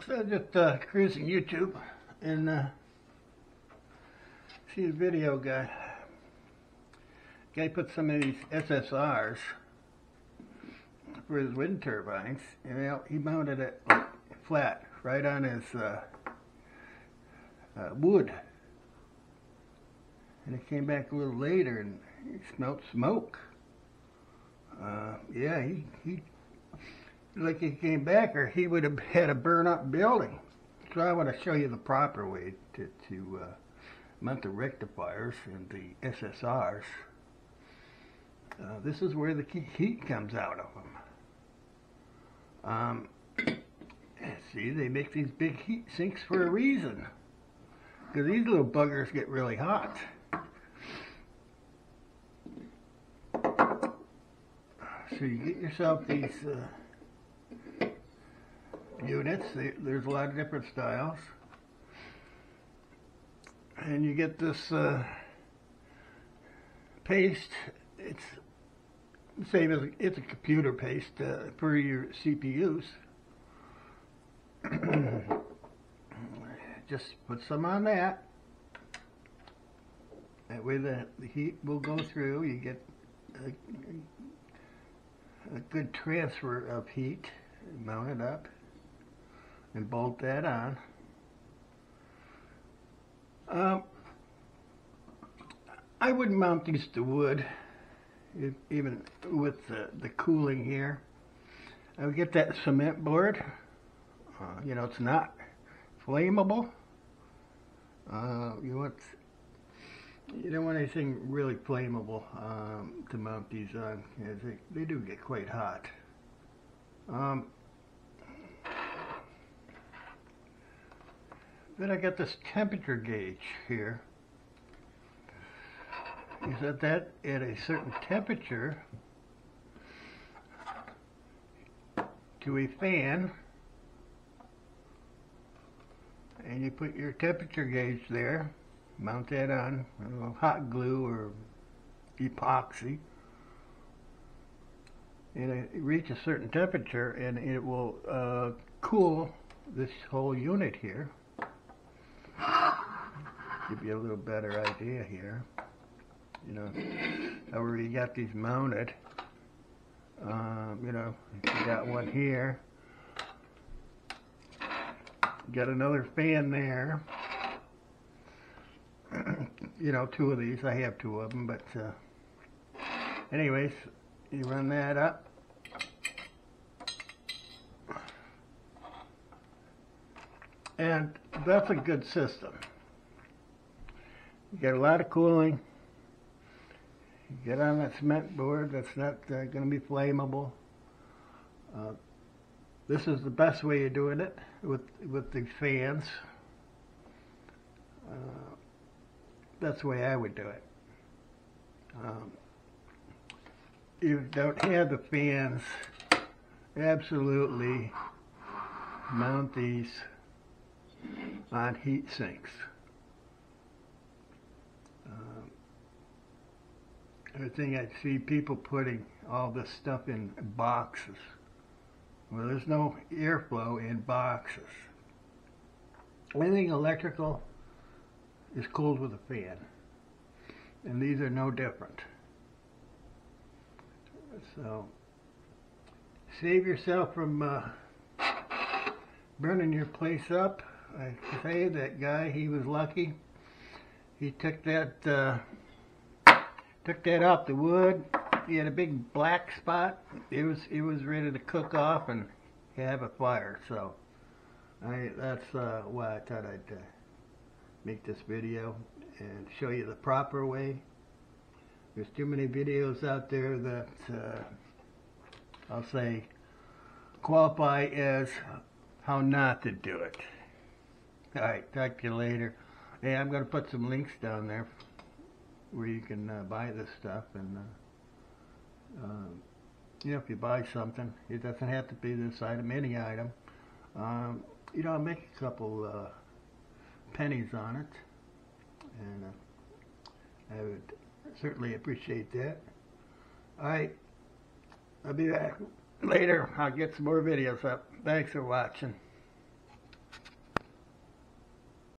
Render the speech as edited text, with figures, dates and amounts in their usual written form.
So just cruising YouTube and see a video guy. Guy put some of these SSRs for his wind turbines. You know, he mounted it flat right on his wood. And it came back a little later and he smelled smoke. Yeah, he like he came back, or he would have had a burn up building. So I want to show you the proper way to mount the rectifiers and the SSRs. This is where the heat comes out of them. See, they make these big heat sinks for a reason, because these little buggers get really hot. So you get yourself these units. There's a lot of different styles, and you get this paste. It's same as it's a computer paste for your CPUs. Just put some on that. That way the heat will go through. You get a good transfer of heat. Mount it up and bolt that on. I wouldn't mount these to wood, even with the cooling here. I would get that cement board. You know, it's not flammable. You don't want anything really flammable to mount these on, as they do get quite hot. Then I got this temperature gauge here. You set that at a certain temperature to a fan, and you put your temperature gauge there, mount that on a little hot glue or epoxy, and it reaches a certain temperature and it will cool this whole unit here. Give you a little better idea here. You know, however you got these mounted. You know, you got one here. You got another fan there. You know, two of these. I have two of them, but anyways, you run that up. And that's a good system. You get a lot of cooling. You get on that cement board that's not going to be flammable. This is the best way of doing it with these fans. That's the way I would do it. You don't have the fans, absolutely mount these on heat sinks. The thing I see people putting all this stuff in boxes. Well, there's no airflow in boxes. Anything electrical is cooled with a fan, and these are no different. So save yourself from burning your place up. I say that guy, he was lucky. He took that off the wood. He had a big black spot. It was ready to cook off and have a fire. So that's why I thought I'd make this video and show you the proper way. There's too many videos out there that I'll say qualify as how not to do it. Alright, talk to you later. Hey, I'm going to put some links down there where you can buy this stuff, and you know, if you buy something, it doesn't have to be this item, any item. You know, I'll make a couple pennies on it, and I would certainly appreciate that. Alright, I'll be back later. I'll get some more videos up. Thanks for watching.